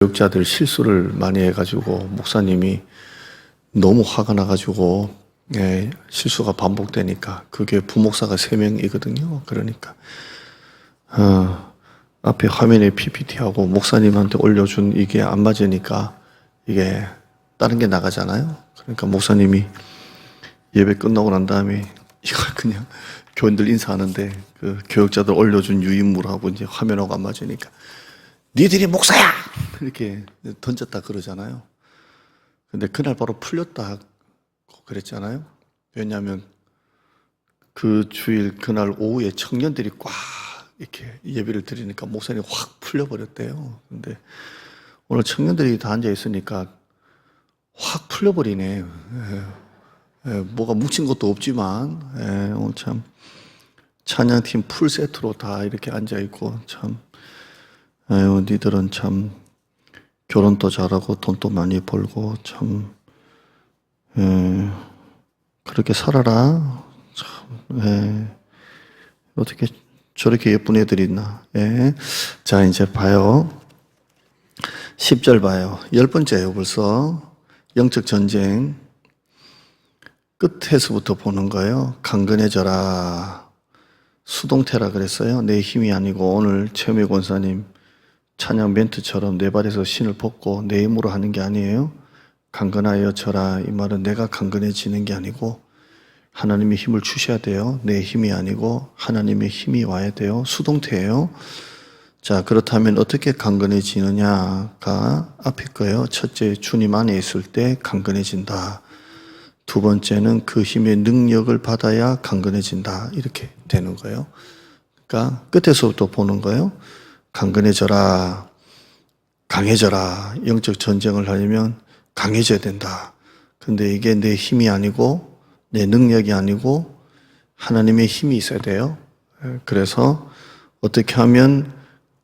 교육자들 실수를 많이 해가지고 목사님이 너무 화가 나가지고 실수가 반복되니까 그게 부목사가 3명이거든요. 그러니까 앞에 화면에 PPT하고 목사님한테 올려준 이게 안 맞으니까 이게 다른 게 나가잖아요. 그러니까 목사님이 예배 끝나고 난 다음에 이걸 그냥 교인들 인사하는데 그 교육자들 올려준 유인물하고 이제 화면하고 안 맞으니까 니들이 목사야! 이렇게 던졌다 그러잖아요. 근데 그날 바로 풀렸다 그랬잖아요. 왜냐하면 그 주일 그날 오후에 청년들이 꽉 이렇게 예배를 드리니까 목사님이 확 풀려버렸대요. 근데 오늘 청년들이 다 앉아있으니까 확 풀려버리네. 뭐가 뭉친 것도 없지만 오늘 참 찬양팀 풀 세트로 다 이렇게 앉아있고 참 아유, 니들은 참 결혼도 잘하고 돈도 많이 벌고 참 그렇게 살아라. 참 어떻게 저렇게 예쁜 애들이 있나. 자, 이제 봐요. 10절 봐요. 10번째예요 벌써. 영적 전쟁 끝에서부터 보는 거예요. 강건해져라. 수동태라 그랬어요. 내 힘이 아니고 오늘 최미 권사님 찬양 멘트처럼 내 발에서 신을 벗고 내 힘으로 하는 게 아니에요. 강건하여져라. 이 말은 내가 강건해지는 게 아니고 하나님의 힘을 주셔야 돼요. 내 힘이 아니고 하나님의 힘이 와야 돼요. 수동태예요. 자, 그렇다면 어떻게 강건해지느냐가 앞에 거예요. 첫째, 주님 안에 있을 때 강건해진다. 두 번째는 그 힘의 능력을 받아야 강건해진다. 이렇게 되는 거예요. 그러니까 끝에서부터 보는 거예요. 강건해져라, 강해져라. 영적 전쟁을 하려면 강해져야 된다. 근데 이게 내 힘이 아니고 내 능력이 아니고 하나님의 힘이 있어야 돼요. 그래서 어떻게 하면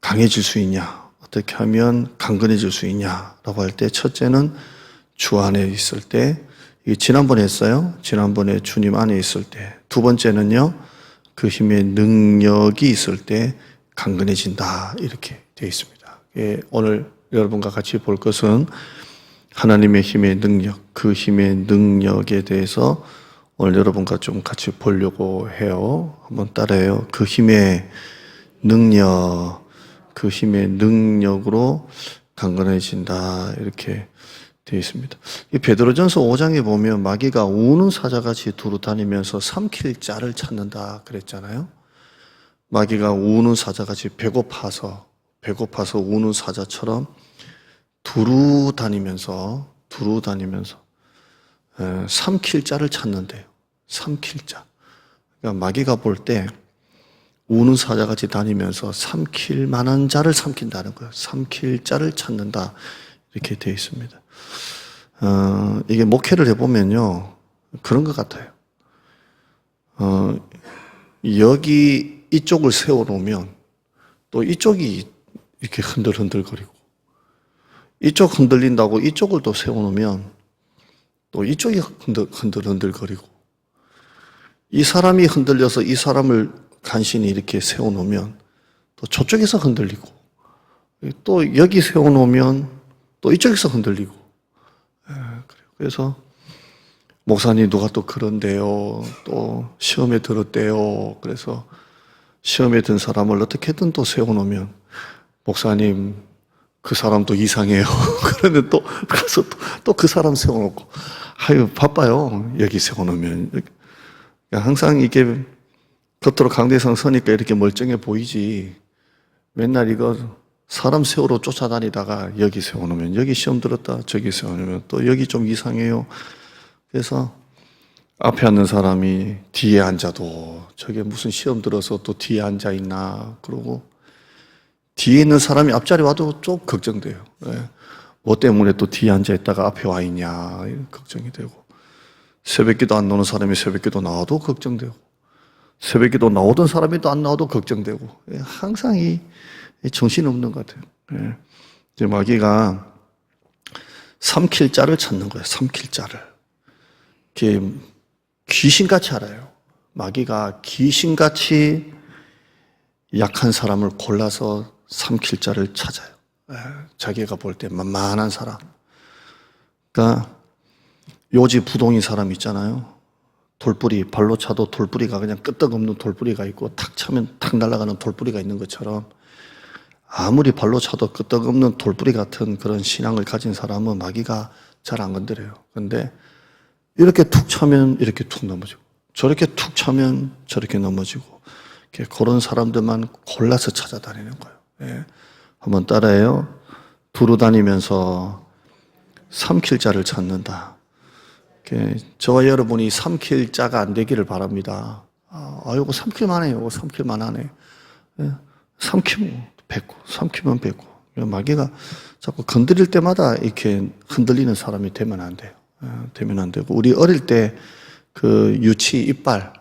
강해질 수 있냐, 어떻게 하면 강건해질 수 있냐라고 할 때 첫째는 주 안에 있을 때, 이게 지난번에 했어요. 지난번에 주님 안에 있을 때. 두 번째는요, 그 힘의 능력이 있을 때 강건해진다. 이렇게 되어 있습니다. 오늘 여러분과 같이 볼 것은 하나님의 힘의 능력, 그 힘의 능력에 대해서 오늘 여러분과 좀 같이 보려고 해요. 한번 따라해요. 그 힘의 능력, 그 힘의 능력으로 강건해진다. 이렇게 되어 있습니다. 이 베드로전서 5장에 보면 마귀가 우는 사자같이 두루 다니면서 삼킬 자를 찾는다 그랬잖아요. 마귀가 우는 사자같이 배고파서 우는 사자처럼 두루 다니면서 삼킬 자를 찾는데요. 삼킬 자. 그러니까 마귀가 볼 때 우는 사자같이 다니면서 삼킬 만한 자를 삼킨다는 거예요. 삼킬 자를 찾는다. 이렇게 되어 있습니다. 이게 목회를 해보면요. 그런 것 같아요. 여기 이쪽을 세워놓으면 또 이쪽이 이렇게 흔들흔들거리고 이쪽 흔들린다고 이쪽을 또 세워놓으면 또 이쪽이 흔들흔들거리고 이 사람이 흔들려서 이 사람을 간신히 이렇게 세워놓으면 또 저쪽에서 흔들리고 또 여기 세워놓으면 또 이쪽에서 흔들리고 그래서 목사님 누가 또 그런데요. 또 시험에 들었대요. 그래서 시험에 든 사람을 어떻게든 또 세워놓으면 목사님 그 사람도 이상해요. 그러면 또 가서 또 그 사람 세워놓고 아유 바빠요. 여기 세워놓으면 항상 이게 겉으로 강대상 서니까 이렇게 멀쩡해 보이지 맨날 이거 사람 세우러 쫓아다니다가 여기 세워놓으면 여기 시험 들었다 저기 세워놓으면 또 여기 좀 이상해요. 그래서 앞에 앉는 사람이 뒤에 앉아도 저게 무슨 시험 들어서 또 뒤에 앉아있나 그러고 뒤에 있는 사람이 앞자리 와도 좀 걱정돼요. 뭐 때문에 또 뒤에 앉아있다가 앞에 와 있냐 걱정이 되고 새벽기도 안 나오는 사람이 새벽기도 나와도 걱정되고 새벽기도 나오던 사람이 또 안 나와도 걱정되고 항상 이 정신없는 것 같아요. 이제 마귀가 삼킬 자를 찾는 거예요. 삼킬 자를. 이렇게 귀신같이 알아요. 마귀가 귀신같이 약한 사람을 골라서 삼킬 자를 찾아요. 자기가 볼 때 만만한 사람. 그러니까 요지 부동인 사람 있잖아요. 돌뿌리, 발로 차도 돌뿌리가 그냥 끄떡없는 돌뿌리가 있고 탁 차면 탁 날아가는 돌뿌리가 있는 것처럼 아무리 발로 차도 끄떡없는 돌뿌리 같은 그런 신앙을 가진 사람은 마귀가 잘 안 건드려요. 그런데 이렇게 툭 차면 이렇게 툭 넘어지고 저렇게 툭 차면 저렇게 넘어지고 그런 사람들만 골라서 찾아다니는 거예요. 예. 한번 따라해요. 두루 다니면서 삼킬 자를 찾는다. 저와 여러분이 삼킬 자가 안 되기를 바랍니다. 이거 삼킬만 해요. 이거 삼킬만 하네. 예. 삼키면 뱉고, 삼키면 뱉고. 마귀가 자꾸 건드릴 때마다 이렇게 흔들리는 사람이 되면 안 돼요. 되면 안 되고. 우리 어릴 때 그 유치 이빨,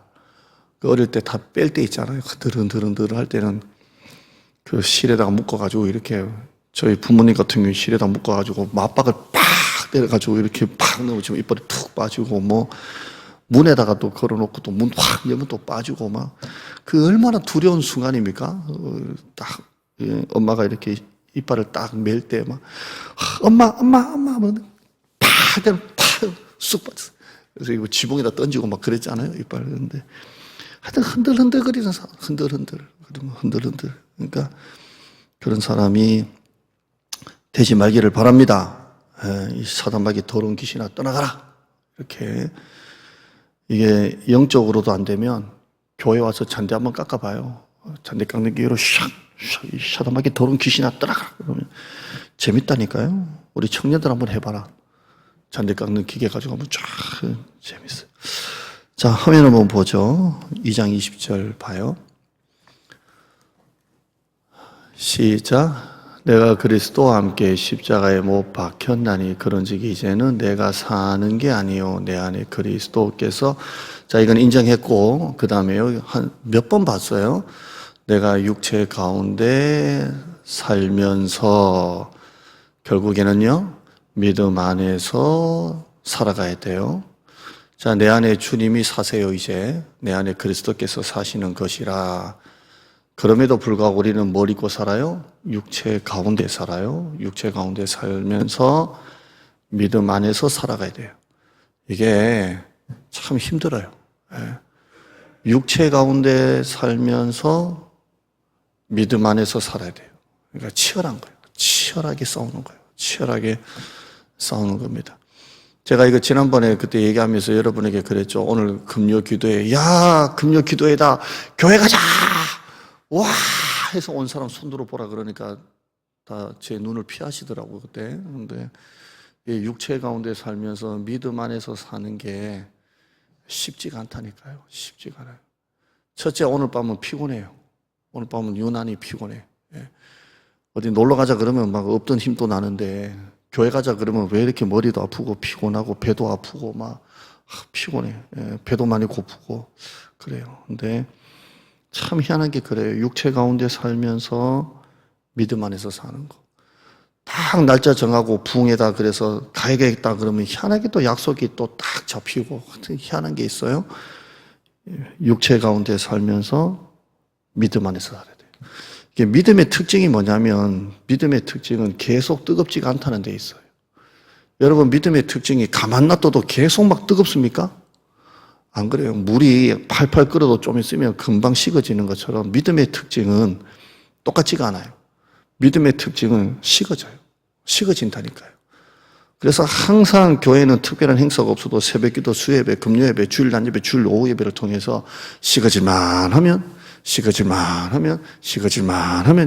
그 어릴 때 다 뺄 때 있잖아요. 흔들흔들 할 때는 그 실에다가 묶어가지고 이렇게 저희 부모님 같은 경우 실에다가 묶어가지고 맞박을 팍 때려가지고 이렇게 팍 넣으면 이빨이 툭 빠지고 뭐 문에다가 또 걸어놓고 또 문 확 열면 또 빠지고 막 그 얼마나 두려운 순간입니까? 딱 엄마가 이렇게 이빨을 딱 맬 때 막 엄마 하면 팍 때려 쑥 빠졌어. 그래서 이거 지붕에다 던지고 막 그랬잖아요. 이빨. 근데 하여튼 흔들흔들거리는 사람, 흔들흔들. 그러니까 그런 사람이 되지 말기를 바랍니다. 이 사단마귀 더러운 귀신아 떠나가라. 이렇게 이게 영적으로도 안 되면 교회 와서 잔디 한번 깎아봐요. 잔디 깎는 기회로 샥 이 사단마귀 더러운 귀신아 떠나가라. 그러면 재밌다니까요. 우리 청년들 한번 해봐라. 잔디 깎는 기계 가지고 한번 쫙 재밌어요. 자, 화면 한번 보죠. 2장 20절 봐요. 시작. 내가 그리스도와 함께 십자가에 못 박혔나니 그런즉 이제는 내가 사는 게 아니요 내 안에 그리스도께서. 자, 이건 인정했고 그 다음에요. 한 몇 번 봤어요. 내가 육체 가운데 살면서 결국에는요 믿음 안에서 살아가야 돼요. 자, 내 안에 주님이 사세요. 이제 내 안에 그리스도께서 사시는 것이라. 그럼에도 불구하고 우리는 뭘 입고 살아요? 육체 가운데 살아요. 육체 가운데 살면서 믿음 안에서 살아가야 돼요. 이게 참 힘들어요. 육체 가운데 살면서 믿음 안에서 살아야 돼요. 그러니까 치열한 거예요. 치열하게 싸우는 거예요. 치열하게 싸우는 겁니다. 제가 이거 지난번에 그때 얘기하면서 여러분에게 그랬죠. 오늘 금요 기도회, 야, 금요 기도회다. 교회 가자! 와! 해서 온 사람 손들어 보라 그러니까 다 제 눈을 피하시더라고요, 그때. 근데 육체 가운데 살면서 믿음 안에서 사는 게 쉽지가 않다니까요. 쉽지가 않아요. 첫째, 오늘 밤은 피곤해요. 오늘 밤은 유난히 피곤해. 어디 놀러 가자 그러면 막 없던 힘도 나는데 교회 가자 그러면 왜 이렇게 머리도 아프고 피곤하고 배도 아프고 막 피곤해. 배도 많이 고프고 그래요. 근데 참 희한한 게 그래요. 육체 가운데 살면서 믿음 안에서 사는 거. 딱 날짜 정하고 부흥회다 그래서 가야겠다 그러면 희한하게 또 약속이 또 딱 잡히고 희한한 게 있어요. 육체 가운데 살면서 믿음 안에서 살아야 돼요. 이게 믿음의 특징이 뭐냐면 믿음의 특징은 계속 뜨겁지가 않다는 데 있어요. 여러분 믿음의 특징이 가만 놔둬도 계속 막 뜨겁습니까? 안 그래요. 물이 팔팔 끓어도 좀 있으면 금방 식어지는 것처럼 믿음의 특징은 똑같지가 않아요. 믿음의 특징은 식어져요. 식어진다니까요. 그래서 항상 교회는 특별한 행사가 없어도 새벽기도, 수예배, 금요예배, 주일 낮예배, 주일 오후 예배를 통해서 식어질만 하면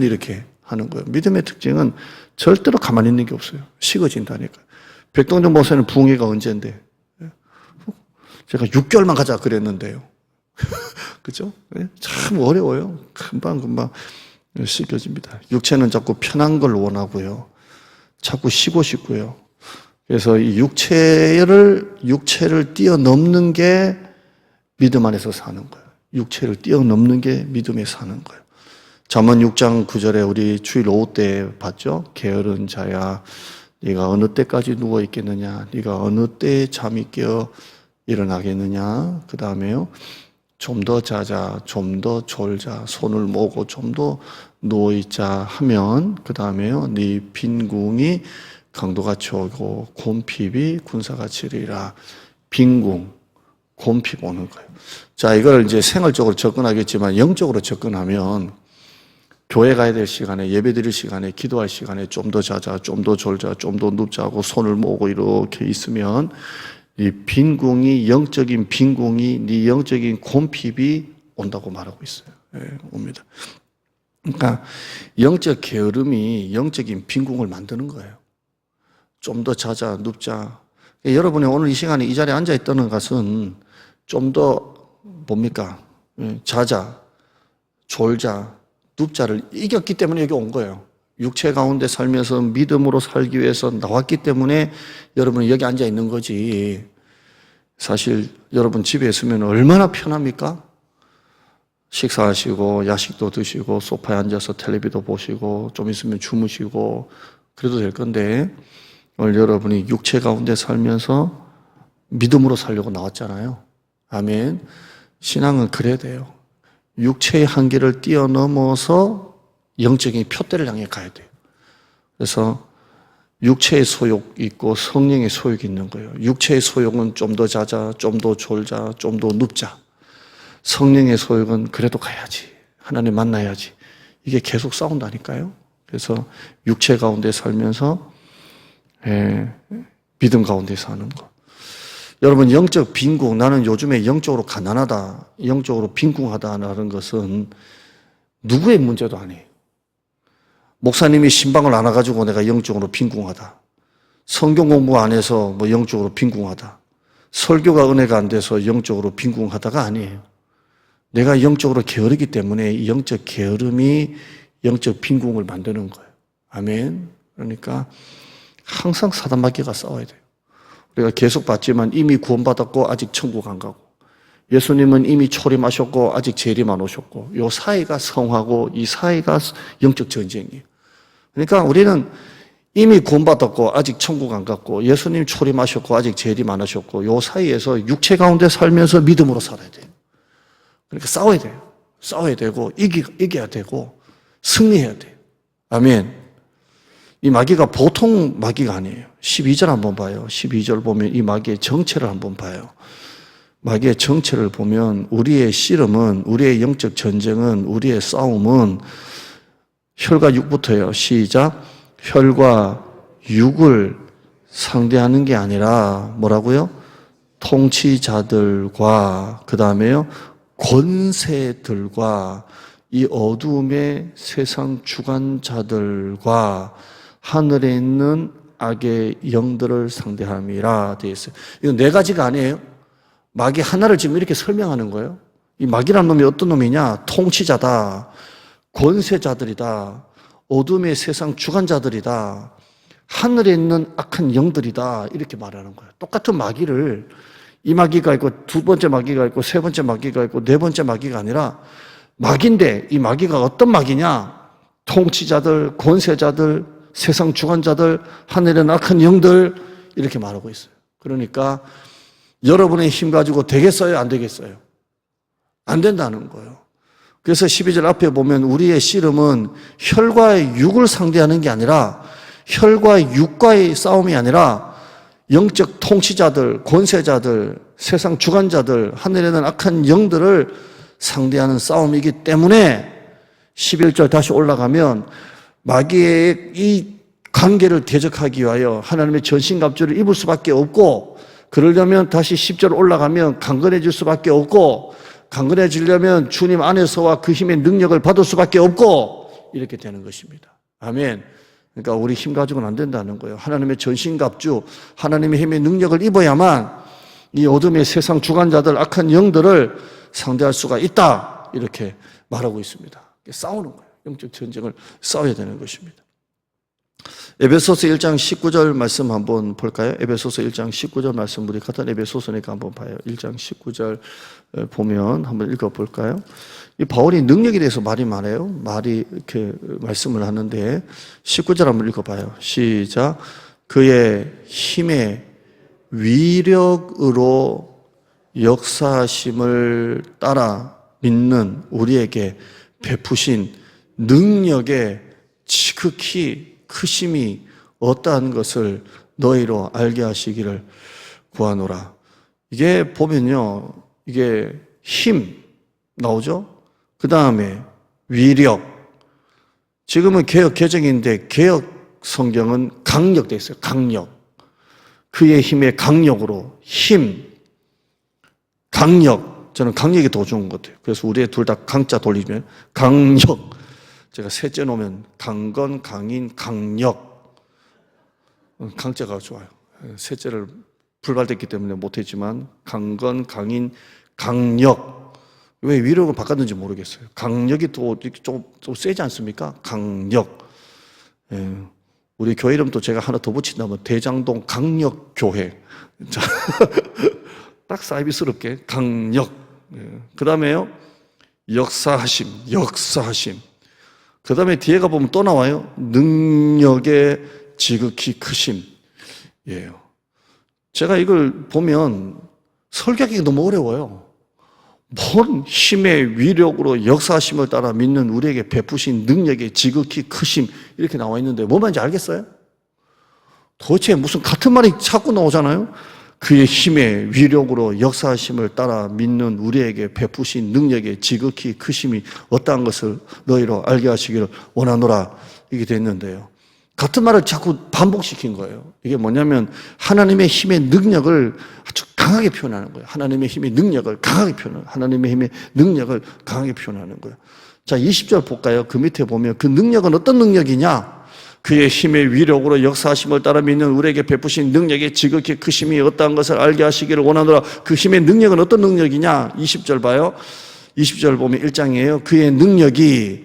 이렇게 하는 거예요. 믿음의 특징은 절대로 가만히 있는 게 없어요. 식어진다니까요. 백동정 목사님 부흥회가 언제인데? 제가 6개월만 가자 그랬는데요. 그죠? 참 어려워요. 금방 식어집니다. 육체는 자꾸 편한 걸 원하고요. 자꾸 쉬고 싶고요. 그래서 이 육체를 뛰어넘는 게 믿음 안에서 사는 거예요. 육체를 뛰어넘는 게 믿음에 사는 거예요. 잠언 6장 9절에 우리 주일 오후 때 봤죠? 게으른 자야, 네가 어느 때까지 누워 있겠느냐? 네가 어느 때에 잠이 깨어 일어나겠느냐? 그 다음에요. 좀 더 자자, 좀 더 졸자, 손을 모으고 좀 더 누워있자 하면 그 다음에요. 네 빈궁이 강도같이 오고 곰핍이 군사같이 이르리라. 빈궁, 곰핍 오는 거예요. 자, 이걸 이제 생활적으로 접근하겠지만 영적으로 접근하면 교회 가야 될 시간에, 예배 드릴 시간에, 기도할 시간에 좀 더 자자, 좀 더 졸자, 좀 더 눕자 하고 손을 모으고 이렇게 있으면 이 빈궁이, 영적인 빈궁이, 네 영적인 곰핍이 온다고 말하고 있어요. 예, 옵니다. 그러니까 영적 게으름이 영적인 빈궁을 만드는 거예요. 좀 더 자자, 눕자. 여러분이 오늘 이 시간에 이 자리에 앉아 있다는 것은 좀 더 뭡니까? 자자, 졸자, 눕자를 이겼기 때문에 여기 온 거예요. 육체 가운데 살면서 믿음으로 살기 위해서 나왔기 때문에 여러분이 여기 앉아 있는 거지. 사실 여러분 집에 있으면 얼마나 편합니까? 식사하시고 야식도 드시고 소파에 앉아서 텔레비도 보시고 좀 있으면 주무시고 그래도 될 건데 오늘 여러분이 육체 가운데 살면서 믿음으로 살려고 나왔잖아요. 아멘. 신앙은 그래야 돼요. 육체의 한계를 뛰어넘어서 영적인 표대를 향해 가야 돼요. 그래서 육체의 소욕이 있고 성령의 소욕이 있는 거예요. 육체의 소욕은 좀 더 자자, 좀 더 졸자, 좀 더 눕자. 성령의 소욕은 그래도 가야지. 하나님 만나야지. 이게 계속 싸운다니까요. 그래서 육체 가운데 살면서 믿음 가운데 사는 거. 여러분 영적 빈궁, 나는 요즘에 영적으로 가난하다, 영적으로 빈궁하다라는 것은 누구의 문제도 아니에요. 목사님이 신방을 안 와가지고 내가 영적으로 빈궁하다. 성경 공부 안 해서 뭐 영적으로 빈궁하다. 설교가 은혜가 안 돼서 영적으로 빈궁하다가 아니에요. 내가 영적으로 게으르기 때문에 이 영적 게으름이 영적 빈궁을 만드는 거예요. 아멘. 그러니까 항상 사단마귀가 싸워야 돼요. 우리가 계속 봤지만 이미 구원받았고 아직 천국 안 가고, 예수님은 이미 초림하셨고 아직 재림 안 오셨고, 이 사이가 성하고 이 사이가 영적 전쟁이에요. 그러니까 우리는 이미 구원받았고 아직 천국 안 갔고, 예수님 초림하셨고 아직 재림 안 하셨고, 이 사이에서 육체 가운데 살면서 믿음으로 살아야 돼요. 그러니까 싸워야 돼요. 싸워야 되고 이겨야 되고 승리해야 돼요. 아멘. 이 마귀가 보통 마귀가 아니에요. 12절 한번 봐요. 12절 보면 이 마귀의 정체를 한번 봐요. 마귀의 정체를 보면 우리의 씨름은, 우리의 영적 전쟁은, 우리의 싸움은 혈과 육부터예요. 시작. 혈과 육을 상대하는 게 아니라 뭐라고요? 통치자들과 그 다음에요 권세들과 이 어두움의 세상 주관자들과 하늘에 있는 악의 영들을 상대함이라 되어 있어요. 이거 네 가지가 아니에요. 마귀 하나를 지금 이렇게 설명하는 거예요. 이 마귀라는 놈이 어떤 놈이냐? 통치자다, 권세자들이다, 어둠의 세상 주관자들이다, 하늘에 있는 악한 영들이다, 이렇게 말하는 거예요. 똑같은 마귀를, 이 마귀가 있고 두 번째 마귀가 있고 세 번째 마귀가 있고 네 번째 마귀가 아니라 마귀인데, 이 마귀가 어떤 마귀냐? 통치자들, 권세자들, 세상 주관자들, 하늘의 악한 영들, 이렇게 말하고 있어요. 그러니까 여러분의 힘 가지고 되겠어요? 안 되겠어요? 안 된다는 거예요. 그래서 12절 앞에 보면 우리의 씨름은 혈과 육을 상대하는 게 아니라, 혈과 육과의 싸움이 아니라 영적 통치자들, 권세자들, 세상 주관자들, 하늘에 있는 악한 영들을 상대하는 싸움이기 때문에 11절 다시 올라가면 마귀의 이 관계를 대적하기 위하여 하나님의 전신갑주를 입을 수밖에 없고, 그러려면 다시 10절 올라가면 강건해질 수밖에 없고, 강건해지려면 주님 안에서와 그 힘의 능력을 받을 수밖에 없고, 이렇게 되는 것입니다. 아멘. 그러니까 우리 힘 가지고는 안 된다는 거예요. 하나님의 전신갑주, 하나님의 힘의 능력을 입어야만 이 어둠의 세상 주관자들, 악한 영들을 상대할 수가 있다, 이렇게 말하고 있습니다. 싸우는 거예요. 영적 전쟁을 싸워야 되는 것입니다. 에베소서 1장 19절 말씀 한번 볼까요? 에베소서 1장 19절 말씀, 우리 같은 에베소서니까 한번 봐요. 1장 19절 보면 한번 읽어볼까요? 이 바울이 능력에 대해서 말이 많아요. 말이 이렇게 말씀을 하는데 19절 한번 읽어봐요. 시작. 그의 힘의 위력으로 역사하심을 따라 믿는 우리에게 베푸신 능력의 지극히 크심이 어떠한 것을 너희로 알게 하시기를 구하노라. 이게 보면요, 이게 힘 나오죠? 그 다음에 위력. 지금은 개역 개정인데 개역 성경은 강력 돼 있어요. 강력. 그의 힘의 강력으로 힘, 강력. 저는 강력이 더 좋은 것 같아요. 그래서 우리 둘 다 강자 돌리면 강력. 제가 셋째 놓으면 강건, 강인, 강력. 강자가 좋아요. 셋째를 불발됐기 때문에 못했지만 강건, 강인, 강력. 왜 위력을 바꿨는지 모르겠어요. 강력이 또 좀 세지 않습니까? 강력. 예. 우리 교회 이름도 제가 하나 더 붙인다면 대장동 강력교회. 자, 딱 사이비스럽게 강력. 예. 그 다음에요, 역사하심. 그 다음에 뒤에 가보면 또 나와요. 능력의 지극히 크심. 예. 제가 이걸 보면 설교하기가 너무 어려워요. 뭔 힘의 위력으로 역사하심을 따라 믿는 우리에게 베푸신 능력의 지극히 크심 이렇게 나와 있는데 뭐 말인지 알겠어요? 도대체 무슨 같은 말이 자꾸 나오잖아요. 그의 힘의 위력으로 역사하심을 따라 믿는 우리에게 베푸신 능력의 지극히 크심이 어떠한 것을 너희로 알게 하시기를 원하노라 이게 됐는데요. 같은 말을 자꾸 반복시킨 거예요. 이게 뭐냐면 하나님의 힘의 능력을 아주 강하게 표현하는 거예요. 하나님의 힘의 능력을 강하게 표현하는 거예요. 하나님의 힘의 능력을 강하게 표현하는 거예요. 자, 20절 볼까요? 그 밑에 보면 그 능력은 어떤 능력이냐? 그의 힘의 위력으로 역사하심을 따라 믿는 우리에게 베푸신 능력의 지극히 크심이 어떠한 것을 알게 하시기를 원하노라. 그 힘의 능력은 어떤 능력이냐? 20절 봐요. 20절 보면 1장이에요. 그의 능력이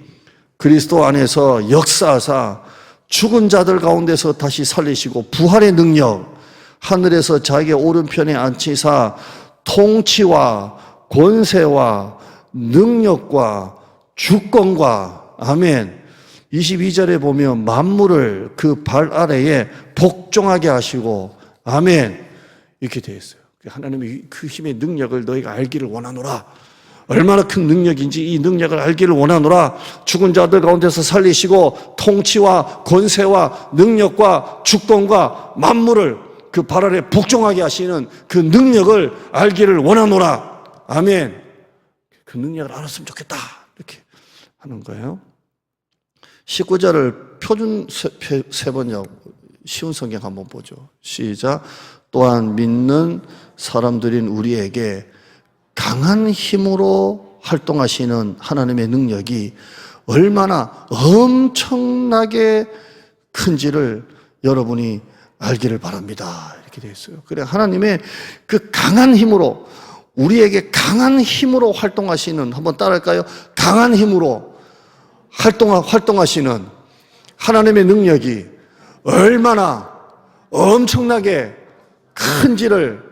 그리스도 안에서 역사하사 죽은 자들 가운데서 다시 살리시고 부활의 능력, 하늘에서 자기의 오른편에 앉히사 통치와 권세와 능력과 주권과 아멘. 22절에 보면 만물을 그 발 아래에 복종하게 하시고 아멘 이렇게 되어 있어요. 하나님의 그 힘의 능력을 너희가 알기를 원하노라. 얼마나 큰 능력인지 이 능력을 알기를 원하노라. 죽은 자들 가운데서 살리시고 통치와 권세와 능력과 주권과 만물을 그 발 아래 복종하게 하시는 그 능력을 알기를 원하노라. 아멘. 그 능력을 알았으면 좋겠다. 이렇게 하는 거예요. 19절을 표준 세번역 쉬운 성경 한번 보죠. 시작. 또한 믿는 사람들인 우리에게 강한 힘으로 활동하시는 하나님의 능력이 얼마나 엄청나게 큰지를 여러분이 알기를 바랍니다. 이렇게 되어 있어요. 그래, 하나님의 그 강한 힘으로, 우리에게 강한 힘으로 활동하시는, 한번 따라할까요? 강한 힘으로 활동하시는 하나님의 능력이 얼마나 엄청나게 큰지를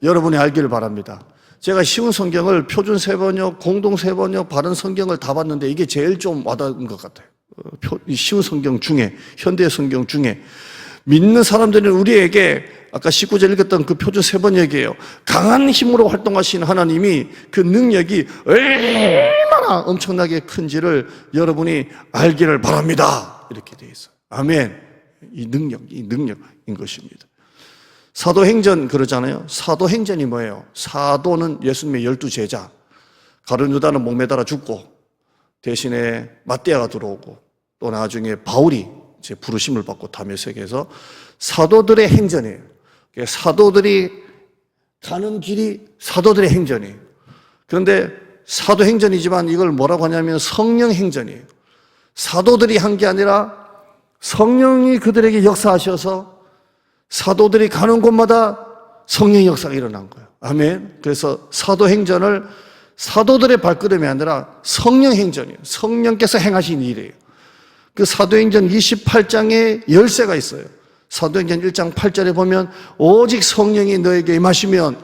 여러분이 알기를 바랍니다. 제가 쉬운 성경을 표준 세번역, 공동 세번역, 바른 성경을 다 봤는데 이게 제일 좀 와닿은 것 같아요. 쉬운 성경 중에, 현대 성경 중에 믿는 사람들은 우리에게 아까 19절 읽었던 그 표준 세번역이에요. 강한 힘으로 활동하신 하나님이 그 능력이 얼마나 엄청나게 큰지를 여러분이 알기를 바랍니다. 이렇게 되어 있어요. 아멘. 이 능력인 것입니다. 사도행전 그러잖아요. 사도행전이 뭐예요? 사도는 예수님의 12제자. 가룟 유다는 목매달아 죽고 대신에 마띠아가 들어오고 또 나중에 바울이 이제 부르심을 받고 다메섹에서 사도들의 행전이에요. 사도들이 가는 길이 사도들의 행전이에요. 그런데 사도행전이지만 이걸 뭐라고 하냐면 성령행전이에요. 사도들이 한 게 아니라 성령이 그들에게 역사하셔서 사도들이 가는 곳마다 성령의 역사가 일어난 거예요. 아멘. 그래서 사도행전을 사도들의 발걸음이 아니라 성령행전이에요. 성령께서 행하신 일이에요. 그 사도행전 28장에 열쇠가 있어요. 사도행전 1장 8절에 보면 오직 성령이 너에게 임하시면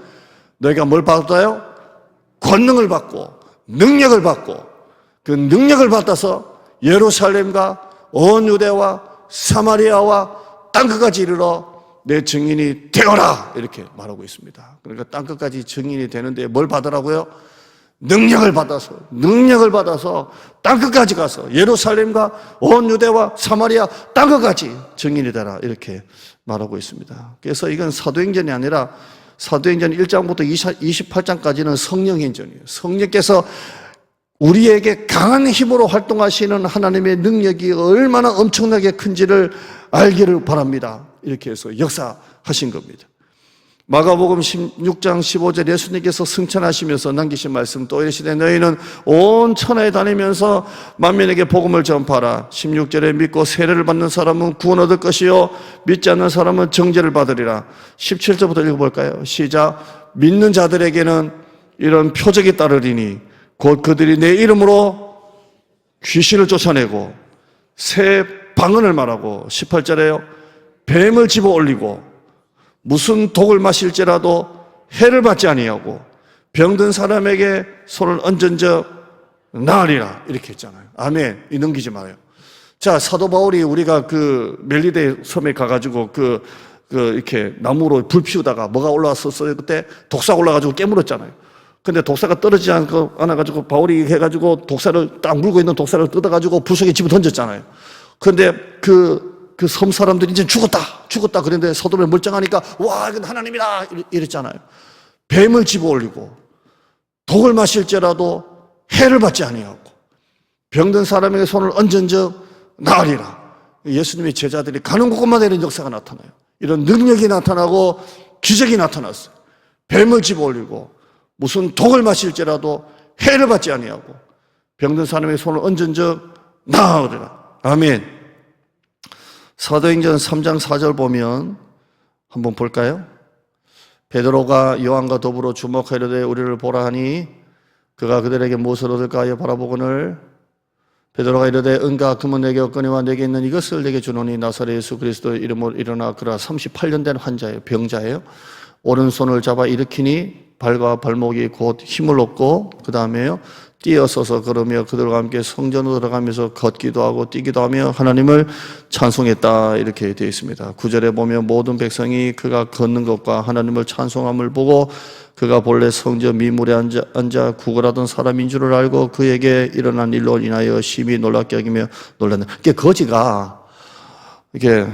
너희가 뭘 받아요? 권능을 받고 능력을 받고 그 능력을 받아서 예루살렘과 온 유대와 사마리아와 땅끝까지 이르러 내 증인이 되어라 이렇게 말하고 있습니다. 그러니까 땅끝까지 증인이 되는데 뭘 받으라고요? 능력을 받아서 땅끝까지 가서 예루살렘과 온 유대와 사마리아 땅끝까지 증인이 되라 이렇게 말하고 있습니다. 그래서 이건 사도행전이 아니라 사도행전 1장부터 28장까지는 성령행전이에요. 성령께서 우리에게 강한 힘으로 활동하시는 하나님의 능력이 얼마나 엄청나게 큰지를 알기를 바랍니다. 이렇게 해서 역사하신 겁니다. 마가복음 16장 15절 예수님께서 승천하시면서 남기신 말씀 또 이르시되 너희는 온 천하에 다니면서 만민에게 복음을 전파하라. 16절에 믿고 세례를 받는 사람은 구원 얻을 것이요 믿지 않는 사람은 정죄를 받으리라. 17절부터 읽어볼까요? 시작. 믿는 자들에게는 이런 표적이 따르리니 곧 그들이 내 이름으로 귀신을 쫓아내고 새 방언을 말하고 18절에요. 뱀을 집어 올리고 무슨 독을 마실지라도 해를 받지 아니하고 병든 사람에게 손을 얹은 적 나으리라 이렇게 했잖아요. 아멘. 이 넘기지 말아요. 자, 사도 바울이 우리가 그 멜리데 섬에 가가지고 이렇게 나무로 불 피우다가 뭐가 올라왔었어요. 그때 독사가 올라가지고 깨물었잖아요. 근데 독사가 떨어지지 않아가지고 바울이 해가지고 독사를 딱 물고 있는 독사를 뜯어가지고 불 속에 집어 던졌잖아요. 근데 그 섬 사람들이 이제 죽었다 그랬는데 서도에 멀쩡하니까 와 이건 하나님이다 이랬잖아요. 뱀을 집어 올리고 독을 마실지라도 해를 받지 아니하고 병든 사람에게 손을 얹은 적 나으리라. 예수님의 제자들이 가는 곳마다 이런 역사가 나타나요. 이런 능력이 나타나고 기적이 나타났어요. 뱀을 집어 올리고 무슨 독을 마실지라도 해를 받지 아니하고 병든 사람에게 손을 얹은 적 나으리라. 아멘. 사도행전 3장 4절 보면 한번 볼까요? 베드로가 요한과 더불어 주목하려되 우리를 보라 하니 그가 그들에게 무엇을 얻을까 하여 바라보거늘 베드로가 이르되 은과 금은 내게 없거니와 내게 있는 이것을 내게 주노니 나사렛 예수 그리스도 이름으로 일어나. 그라 38년 된 환자예요. 병자예요. 오른손을 잡아 일으키니 발과 발목이 곧 힘을 얻고 그 다음에요 뛰어서서 걸으며 그들과 함께 성전으로 들어가면서 걷기도 하고 뛰기도 하며 하나님을 찬송했다 이렇게 되어 있습니다. 9절에 보면 모든 백성이 그가 걷는 것과 하나님을 찬송함을 보고 그가 본래 성전 미물에 앉아 구걸하던 사람인 줄을 알고 그에게 일어난 일로 인하여 심히 놀랍게 여기며 놀랐네. 이게 거지가 이게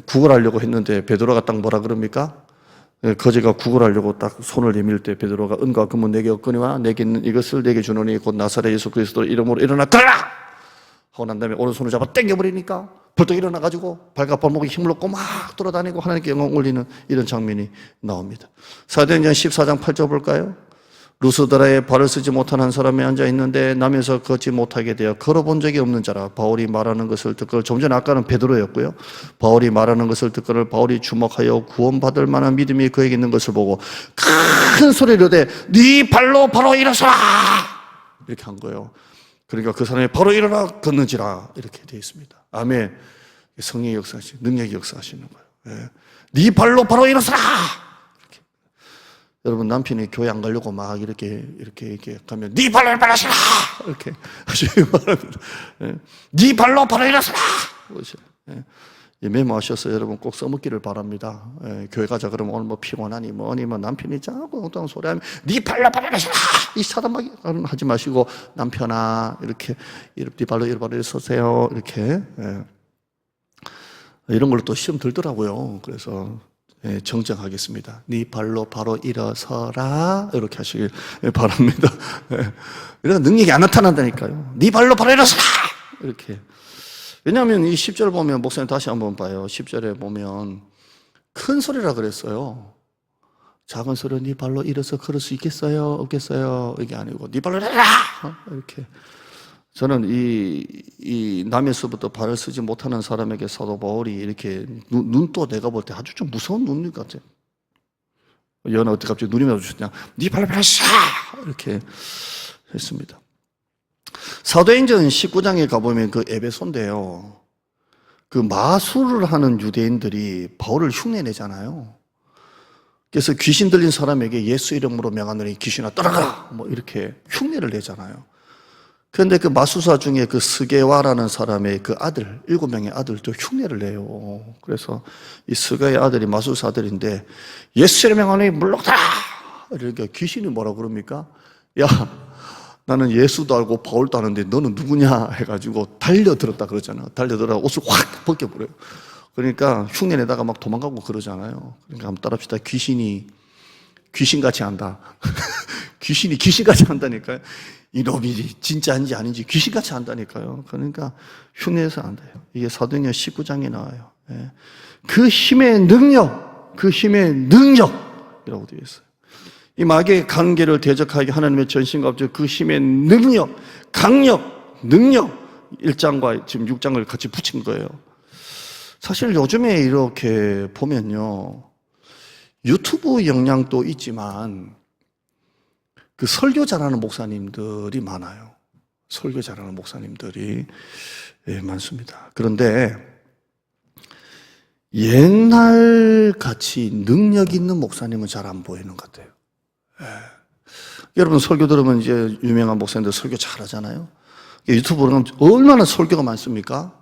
구걸하려고 했는데 베드로가 딱 뭐라 그럽니까? 거지가 구걸하려고 딱 손을 내밀 때 베드로가 은과 금은 내게 없거니와 내게 있는 이것을 내게 주노니 곧 나사렛 예수 그리스도 이름으로 일어나 가라 하고 난 다음에 오른손을 잡아 당겨버리니까 벌떡 일어나가지고 발과 발목에 힘을 얻고 막 돌아다니고 하나님께 영광 올리는 이런 장면이 나옵니다. 사도행전 14장 8절 볼까요? 루스드라에 발을 쓰지 못한 한 사람이 앉아있는데 남에서 걷지 못하게 되어 걸어본 적이 없는 자라. 바울이 말하는 것을 듣고 좀 전에 아까는 베드로였고요. 바울이 말하는 것을 듣고를 바울이 주목하여 구원받을 만한 믿음이 그에게 있는 것을 보고 큰 소리로 이르되 네 발로 바로 일어서라 이렇게 한 거예요. 그러니까 그 사람이 바로 일어나 걷는지라 이렇게 되어 있습니다. 아멘. 성령의 역사하시는 능력의 역사하시는 거예요. 네 발로 바로 일어서라. 여러분 남편이 교회 안 가려고 막 이렇게 가면 네 발로 바로 일어서라 이렇게 하시기 바랍니다. 네 발로 바로 일어서라. 메모하셔서 여러분 꼭 써먹기를 바랍니다. 교회 가자 그러면 오늘 뭐 피곤하니 뭐니 뭐 남편이 자꾸 엉뚱한 소리 하면 네 발로 바로 일어서라 이 사단마귀 하지 마시고 남편아 이렇게 네 발로 일어서세요 이렇게 이런 걸로 또 시험 들더라고요. 그래서 정정하겠습니다. 네 발로 바로 일어서라 이렇게 하시길 바랍니다. 이런 능력이 안 나타난다니까요. 네 발로 바로 일어서라 이렇게. 왜냐하면 이 10절 보면 목사님 다시 한번 봐요. 10절에 보면 큰 소리라 그랬어요. 작은 소리로 네 발로 일어서 걸을 수 있겠어요? 없겠어요? 이게 아니고 네 발로 일어라 이렇게. 저는 이 남에서부터 발을 쓰지 못하는 사람에게 사도 바울이 이렇게 눈도 내가 볼 때 아주 좀 무서운 눈일 것 같아요. 연하 어떻게 갑자기 눈이 마주쳤냐? 네 발로 쏴! 이렇게 했습니다. 사도행전 19장에 가보면 그 에베소인데요. 그 마술을 하는 유대인들이 바울을 흉내내잖아요. 그래서 귀신 들린 사람에게 예수 이름으로 명하노니 귀신아 떠나가라! 뭐 이렇게 흉내를 내잖아요. 그런데 그 마술사 중에 그 스게와라는 사람의 그 아들, 7명의 아들도 흉내를 내요. 그래서 이 스게의 아들이 마술사 아들인데 예수의 명하노니 물러가라! 그러니까 귀신이 뭐라 그럽니까? 야, 나는 예수도 알고 바울도 아는데 너는 누구냐 해가지고 달려들었다 그러잖아요. 달려들어 옷을 확 벗겨버려요. 그러니까 흉내내다가 막 도망가고 그러잖아요. 그러니까 한번 따라합시다. 귀신이 귀신같이 한다. 귀신이 귀신같이 한다니까요. 이놈이 진짜인지 아닌지 귀신같이 한다니까요. 그러니까 흉내내서 안 돼요. 이게 사도행전 19장에 나와요. 예. 그 힘의 능력, 그 힘의 능력이라고 되어 있어요. 이 마귀의 관계를 대적하게 하나님의 전신과 합쳐 그 힘의 능력, 강력, 능력 1장과 지금 6장을 같이 붙인 거예요. 사실 요즘에 이렇게 보면요, 유튜브 영향도 있지만 그 설교 잘하는 목사님들이 많아요. 설교 잘하는 목사님들이 많습니다. 그런데 옛날 같이 능력 있는 목사님은 잘 안 보이는 것 같아요. 여러분 설교 들으면 이제 유명한 목사님들 설교 잘하잖아요. 유튜브로는 얼마나 설교가 많습니까?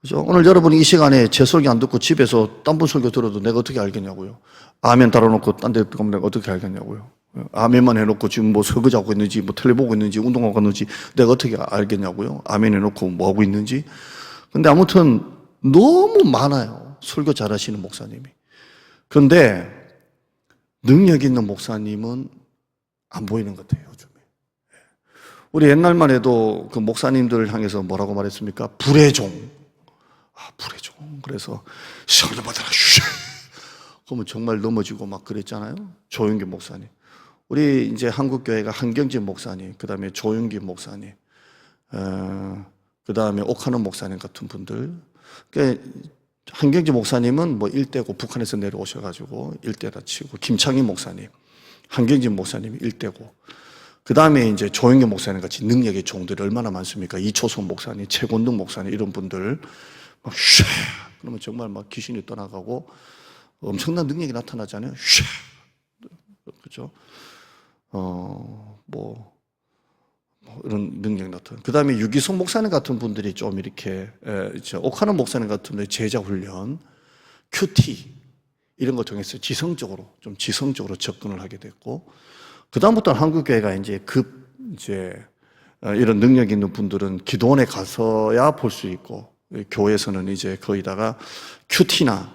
그죠? 오늘 여러분이 이 시간에 제 설교 안 듣고 집에서 딴 분 설교 들어도 내가 어떻게 알겠냐고요. 아멘 달아놓고 딴 데 가면 내가 어떻게 알겠냐고요. 아멘만 해놓고 지금 뭐 설거지하고 있는지 뭐 텔레 보고 있는지 운동하고 있는지 내가 어떻게 알겠냐고요. 아멘 해놓고 뭐 하고 있는지. 근데 아무튼 너무 많아요. 설교 잘하시는 목사님이. 그런데 능력 있는 목사님은 안 보이는 것 같아요, 요즘에. 우리 옛날만 해도 그 목사님들을 향해서 뭐라고 말했습니까? 불의 종. 불의 종. 그래서 성령 받아라. 그러면 정말 넘어지고 막 그랬잖아요. 조용기 목사님. 우리 이제 한국교회가 한경진 목사님, 그 다음에 조용기 목사님, 그 다음에 옥하는 목사님 같은 분들. 한경진 목사님은 뭐 일대고 북한에서 내려오셔가지고 일대다 치고, 김창희 목사님, 한경진 목사님이 일대고, 그 다음에 이제 조영기 목사님 같이 능력의 종들이 얼마나 많습니까? 이초성 목사님, 최곤등 목사님 이런 분들 막 쉐! 그러면 정말 막 귀신이 떠나가고 엄청난 능력이 나타나잖아요. 쉐! 그렇죠? 이런 능력이 나타나. 그 다음에 유기성 목사님 같은 분들이 좀 이렇게, 옥하는 목사님 같은 분들이 제자 훈련, 큐티, 이런 거 통해서 지성적으로 접근을 하게 됐고, 그다음부터는 한국교회가 이제 이런 능력 있는 분들은 기도원에 가서야 볼 수 있고, 교회에서는 이제 거기다가 큐티나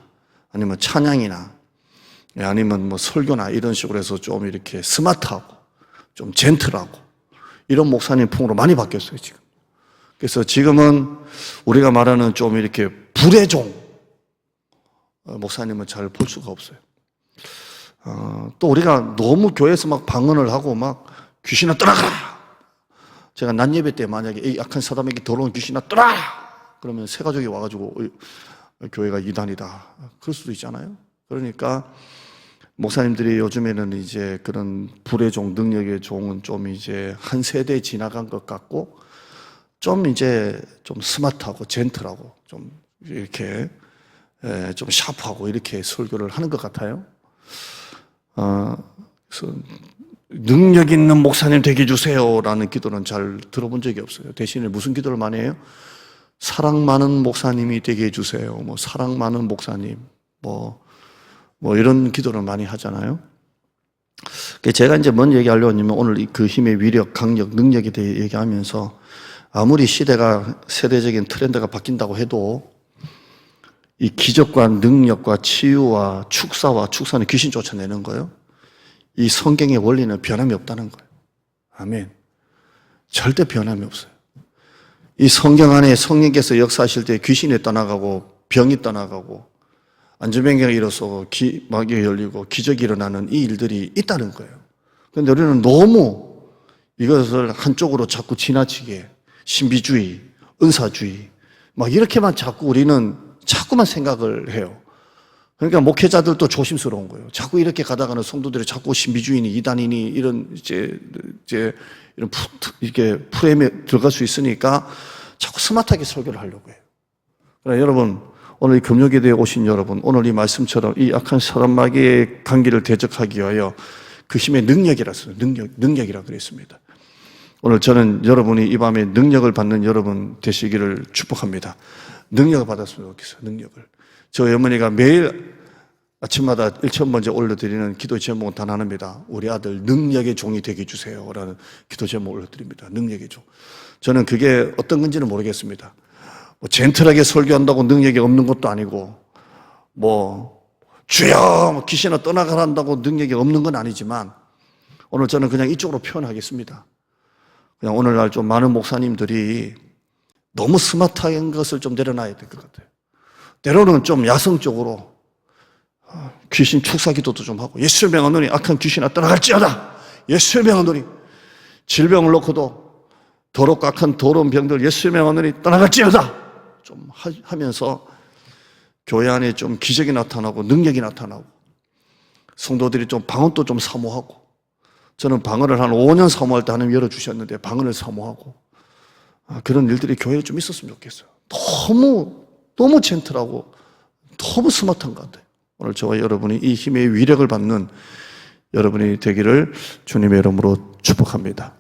아니면 찬양이나 아니면 뭐 설교나 이런 식으로 해서 좀 이렇게 스마트하고 좀 젠틀하고 이런 목사님 풍으로 많이 바뀌었어요, 지금. 그래서 지금은 우리가 말하는 좀 이렇게 불의 종 목사님은 잘 볼 수가 없어요. 또 우리가 너무 교회에서 막 방언을 하고 막 귀신아 떠나가라. 제가 낮 예배 때 만약에 이 약한 사람에게 더러운 귀신아 떠나가라. 그러면 새 가족이 와가지고 교회가 이단이다. 그럴 수도 있잖아요. 그러니까 목사님들이 요즘에는 이제 그런 불의 종, 능력의 종은 좀 이제 한 세대 지나간 것 같고 좀 이제 좀 스마트하고 젠틀하고 좀 이렇게 좀 샤프하고 이렇게 설교를 하는 것 같아요. 그래서 능력 있는 목사님 되게 해주세요라는 기도는 잘 들어본 적이 없어요. 대신에 무슨 기도를 많이 해요? 사랑 많은 목사님이 되게 해주세요. 뭐 사랑 많은 목사님, 뭐 이런 기도를 많이 하잖아요. 제가 이제 뭔 얘기하려고 하냐면 오늘 그 힘의 위력, 강력, 능력에 대해 얘기하면서 아무리 시대가 세대적인 트렌드가 바뀐다고 해도 이 기적과 능력과 치유와 축사는 귀신 쫓아내는 거예요. 이 성경의 원리는 변함이 없다는 거예요. 아멘. 절대 변함이 없어요. 이 성경 안에 성령께서 역사하실 때 귀신이 떠나가고 병이 떠나가고 안전변경이 일어서고 마귀가 열리고 기적이 일어나는 이 일들이 있다는 거예요. 그런데 우리는 너무 이것을 한쪽으로 자꾸 지나치게 신비주의, 은사주의 막 이렇게만 자꾸 우리는 자꾸만 생각을 해요. 그러니까 목회자들도 조심스러운 거예요. 자꾸 이렇게 가다가는 성도들이 자꾸 신비주의니 이단이니 이런 이제 이런 이렇게 프레임에 들어갈 수 있으니까 자꾸 스마트하게 설교를 하려고 해요. 그러나 여러분, 오늘 이 금요기도에 오신 여러분, 오늘 이 말씀처럼 이 악한 사람 마귀의 관계를 대적하기 위하여 그 힘의 능력이라서 능력이라 그랬습니다. 오늘 저는 여러분이 이 밤에 능력을 받는 여러분 되시기를 축복합니다. 능력을 받았으면 좋겠어요. 능력을. 저희 어머니가 매일 아침마다 1,000번째 올려드리는 기도 제목은 단 하나입니다. 우리 아들 능력의 종이 되게 해주세요 라는 기도 제목을 올려드립니다. 능력의 종. 저는 그게 어떤 건지는 모르겠습니다. 뭐 젠틀하게 설교한다고 능력이 없는 것도 아니고 주여 귀신아 떠나가란다고 능력이 없는 건 아니지만 오늘 저는 그냥 이쪽으로 표현하겠습니다. 그냥 오늘날 좀 많은 목사님들이 너무 스마트한 것을 좀 내려놔야 될 것 같아요. 때로는 좀 야성적으로 귀신 축사 기도도 좀 하고 예수의 명하노니 악한 귀신아 떠나갈지어다. 예수의 명하노니 질병을 놓고도 더럽고 악한 더러운 병들 예수의 명하노니 떠나갈지어다. 좀 하면서 교회 안에 좀 기적이 나타나고 능력이 나타나고 성도들이 좀 방언도 좀 사모하고 저는 방언을 한 5년 사모할 때 하나님 열어주셨는데 방언을 사모하고 그런 일들이 교회에 좀 있었으면 좋겠어요. 너무 젠틀하고 너무 스마트한 것 같아요. 오늘 저와 여러분이 이 힘의 위력을 받는 여러분이 되기를 주님의 이름으로 축복합니다.